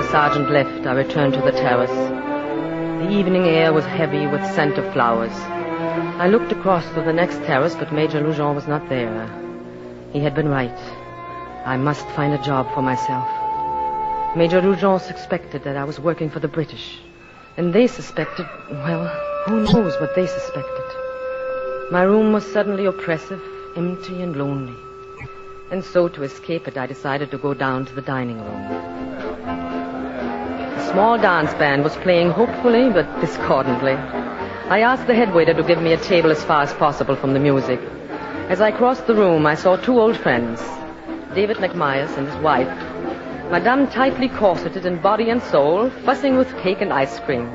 sergeant left, I returned to the terrace. The evening air was heavy with scent of flowers. I looked across to the next terrace, but Major Lujan was not there. He had been right. I must find a job for myself. Major Lujan suspected that I was working for the British. And they suspected, well, who knows what they suspected. My room was suddenly oppressive, empty and lonely. And so, to escape it, I decided to go down to the dining room. A small dance band was playing hopefully, but discordantly. I asked the head waiter to give me a table as far as possible from the music. As I crossed the room, I saw two old friends, David McMyers and his wife, Madame tightly corseted in body and soul, fussing with cake and ice cream,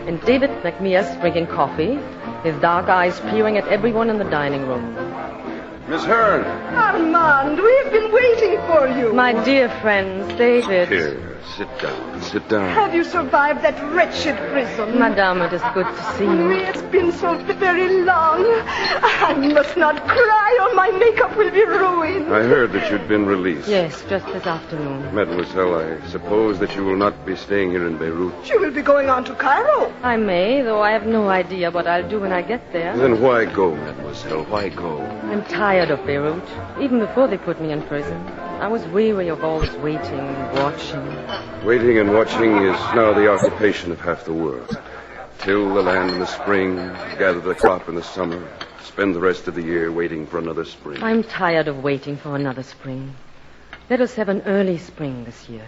and David McMyers drinking coffee, his dark eyes peering at everyone in the dining room. Miss Hearn. Armand, we have been waiting for you. My dear friends, David. Here, sit down, sit down. Have you survived that wretched prison? Madame, it is good to see you. It's been so very long. I must not cry or my makeup will be ruined. I heard that you'd been released. Yes, just this afternoon. Mademoiselle, I suppose that you will not be staying here in Beirut. She will be going on to Cairo. I may, though I have no idea what I'll do when I get there. Then why go, Mademoiselle? Why go? I'm tired of Beirut. Even before they put me in prison, I was weary of always waiting and watching. Waiting and watching is now the occupation of half the world. Till the land in the spring, gather the crop in the summer, spend the rest of the year waiting for another spring. I'm tired of waiting for another spring. Let us have an early spring this year.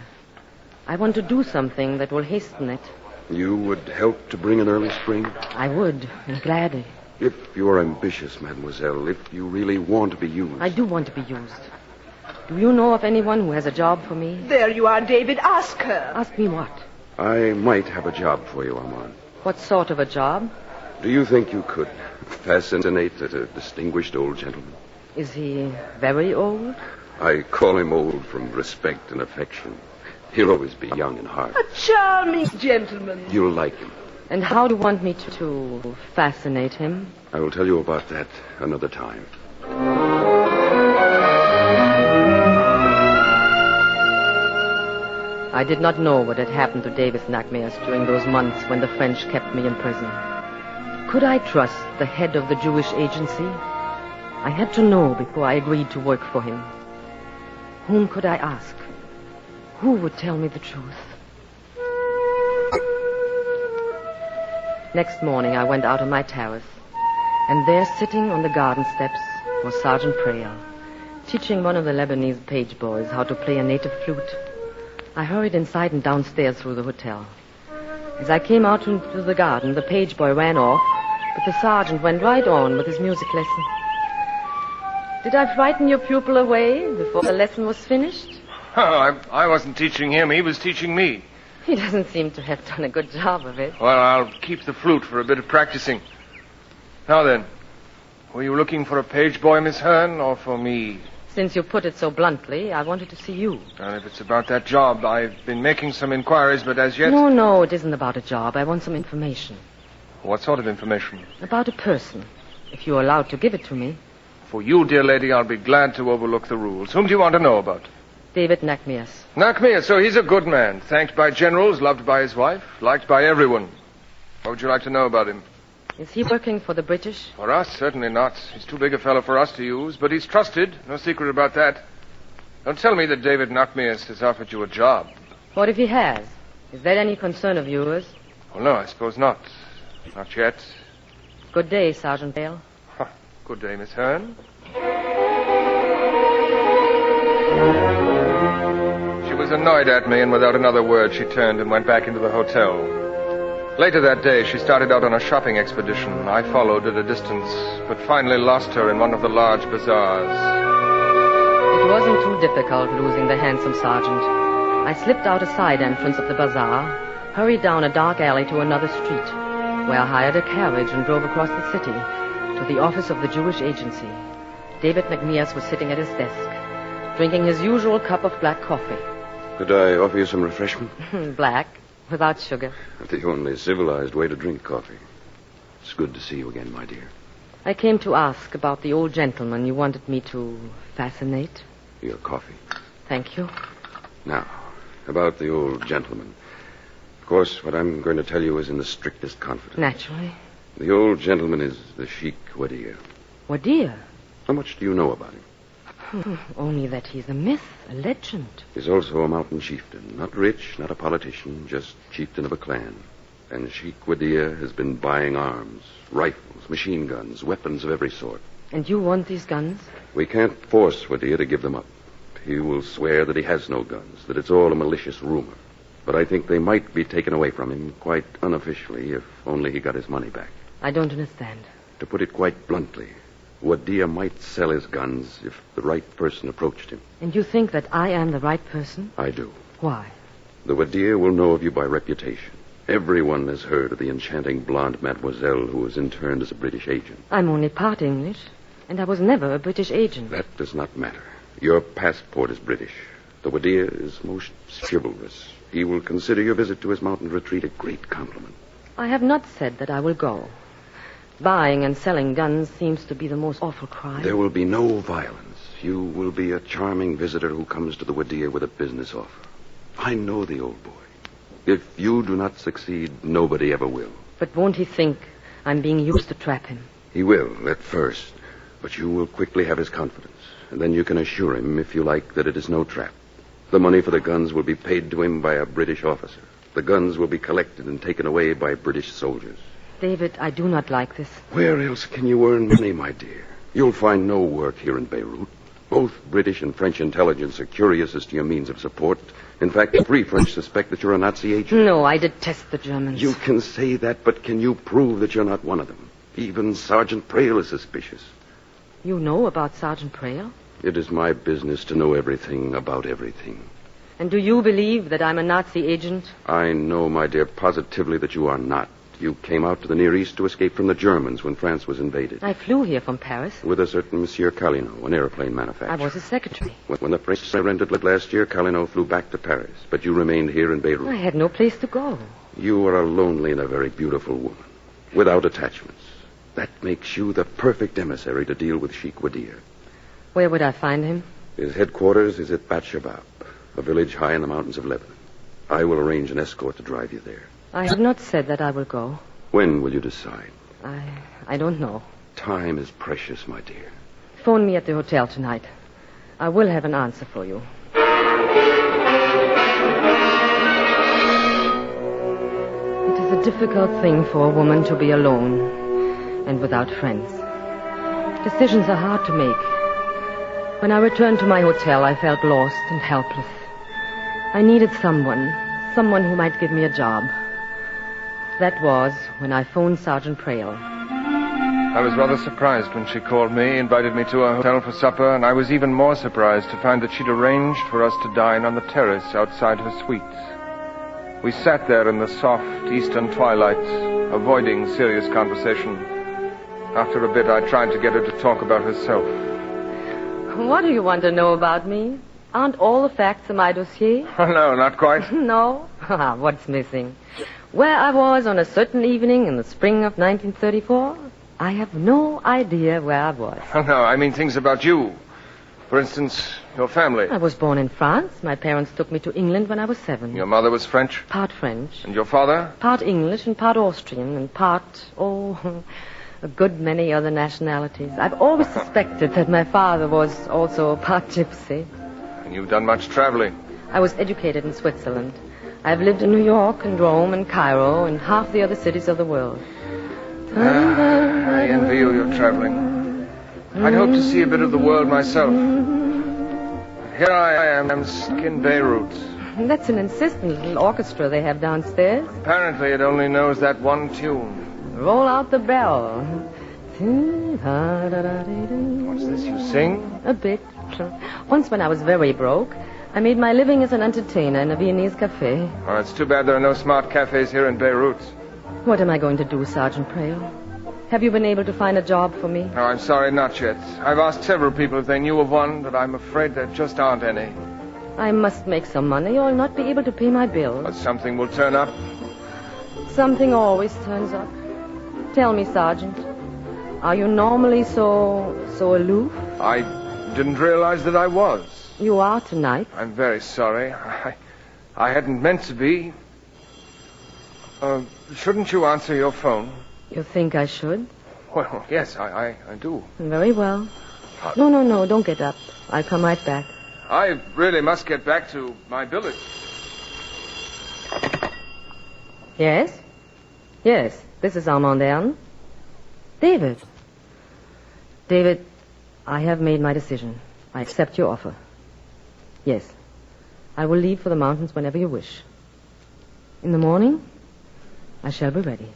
I want to do something that will hasten it. You would help to bring an early spring? I would, and gladly. If you are ambitious, Mademoiselle, if you really want to be used. I do want to be used. Do you know of anyone who has a job for me? There you are, David. Ask her. Ask me what? I might have a job for you, Armand. What sort of a job? Do you think you could fascinate a distinguished old gentleman? Is he very old? I call him old from respect and affection. He'll always be young in heart. A charming gentleman. You'll like him. And how do you want me to fascinate him? I will tell you about that another time. I did not know what had happened to David McMyers during those months when the French kept me in prison. Could I trust the head of the Jewish agency? I had to know before I agreed to work for him. Whom could I ask? Who would tell me the truth? Next morning, I went out on my terrace, and there, sitting on the garden steps, was Sergeant Merrill, teaching one of the Lebanese page boys how to play a native flute. I hurried inside and downstairs through the hotel. As I came out into the garden, the page boy ran off, but the sergeant went right on with his music lesson. Did I frighten your pupil away before the lesson was finished? Oh, I wasn't teaching him. He was teaching me. He doesn't seem to have done a good job of it. Well, I'll keep the flute for a bit of practicing. Now then, were you looking for a page boy, Miss Hearn, or for me? Since you put it so bluntly, I wanted to see you. Well, if it's about that job, I've been making some inquiries, but as yet... No, it isn't about a job. I want some information. What sort of information? About a person, if you're allowed to give it to me. For you, dear lady, I'll be glad to overlook the rules. Whom do you want to know about? David McMyers. McMyers, so he's a good man. Thanked by generals, loved by his wife, liked by everyone. What would you like to know about him? Is he working for the British? For us, certainly not. He's too big a fellow for us to use, but he's trusted. No secret about that. Don't tell me that David McMyers has offered you a job. What if he has? Is that any concern of yours? Well, no, I suppose not. Not yet. Good day, Sergeant Merrill. Good day, Miss Hearn. She was annoyed at me, and without another word, she turned and went back into the hotel. Later that day, she started out on a shopping expedition. I followed at a distance, but finally lost her in one of the large bazaars. It wasn't too difficult losing the handsome sergeant. I slipped out a side entrance of the bazaar, hurried down a dark alley to another street, where I hired a carriage and drove across the city to the office of the Jewish agency. David McMyers was sitting at his desk, drinking his usual cup of black coffee. Could I offer you some refreshment? Black, without sugar. The only civilized way to drink coffee. It's good to see you again, my dear. I came to ask about the old gentleman you wanted me to fascinate. Your coffee. Thank you. Now, About the old gentleman. Of course, what I'm going to tell you is in the strictest confidence. Naturally. The old gentleman is the Sheik Wadir. Wadir? How much do you know about him? Only that he's a myth, a legend. He's also a mountain chieftain. Not rich, not a politician, just chieftain of a clan. And Sheik Wadir has been buying arms, rifles, machine guns, weapons of every sort. And you want these guns? We can't force Wadir to give them up. He will swear that he has no guns, that it's all a malicious rumor. But I think they might be taken away from him quite unofficially if only he got his money back. I don't understand. To put it quite bluntly, Wadir might sell his guns if the right person approached him. And you think that I am the right person? I do. Why? The Wadir will know of you by reputation. Everyone has heard of the enchanting blonde mademoiselle who was interned as a British agent. I'm only part English, and I was never a British agent. That does not matter. Your passport is British. The Wadir is most chivalrous. He will consider your visit to his mountain retreat a great compliment. I have not said that I will go. Buying and selling guns seems to be the most awful crime. There will be no violence. You will be a charming visitor who comes to the Wadir with a business offer. I know the old boy. If you do not succeed, nobody ever will. But won't he think I'm being used to trap him? He will, at first. But you will quickly have his confidence. And then you can assure him, if you like, that it is no trap. The money for the guns will be paid to him by a British officer. The guns will be collected and taken away by British soldiers. David, I do not like this. Where else can you earn money, my dear? You'll find no work here in Beirut. Both British and French intelligence are curious as to your means of support. In fact, the Free French suspect that you're a Nazi agent. No, I detest the Germans. You can say that, but can you prove that you're not one of them? Even Sergeant Prale is suspicious. You know about Sergeant Prale? It is my business to know everything about everything. And do you believe that I'm a Nazi agent? I know, my dear, positively that you are not. You came out to the Near East to escape from the Germans when France was invaded. I flew here from Paris. With a certain Monsieur Calino, an airplane manufacturer. I was his secretary. When the French surrendered last year, Calino flew back to Paris, but you remained here in Beirut. I had no place to go. You are a lonely and a very beautiful woman, without attachments. That makes you the perfect emissary to deal with Sheik Wadir. Where would I find him? His headquarters is at Bat Shabab, a village high in the mountains of Lebanon. I will arrange an escort to drive you there. I have not said that I will go. When will you decide? I don't know. Time is precious, my dear. Phone me at the hotel tonight. I will have an answer for you. It is a difficult thing for a woman to be alone and without friends. Decisions are hard to make. When I returned to my hotel, I felt lost and helpless. I needed someone who might give me a job. That was when I phoned Sergeant Prale. I was rather surprised when she called me, invited me to her hotel for supper, and I was even more surprised to find that she'd arranged for us to dine on the terrace outside her suite. We sat there in the soft eastern twilight, avoiding serious conversation. After a bit, I tried to get her to talk about herself. What do you want to know about me? Aren't all the facts in my dossier? No, not quite. No? What's missing? Where I was on a certain evening in the spring of 1934? I have no idea where I was. No, I mean things about you. For instance, your family. I was born in France. My parents took me to England when I was 7. Your mother was French? Part French. And your father? Part English and part Austrian and part, a good many other nationalities. I've always suspected that my father was also part gypsy. And you've done much traveling. I was educated in Switzerland. I've lived in New York and Rome and Cairo and half the other cities of the world. I envy you, your traveling. I'd hoped to see a bit of the world myself. Here I am stuck in Beirut. That's an insistent little orchestra they have downstairs. Apparently it only knows that one tune. Roll out the bell. What's this you sing? A bit. Once when I was very broke, I made my living as an entertainer in a Viennese cafe. Oh, it's too bad there are no smart cafes here in Beirut. What am I going to do, Sergeant Prale? Have you been able to find a job for me? No, I'm sorry, not yet. I've asked several people if they knew of one, but I'm afraid there just aren't any. I must make some money or I'll not be able to pay my bills. But something will turn up. Something always turns up. Tell me, Sergeant, are you normally so aloof? I didn't realize that I was. You are tonight. I'm very sorry. I hadn't meant to be. Shouldn't you answer your phone? You think I should? Well, yes, I do. Very well. No, don't get up. I'll come right back. I really must get back to my billet. Yes? Yes, this is Armand. David. David, I have made my decision. I accept your offer. Yes, I will leave for the mountains whenever you wish. In the morning, I shall be ready.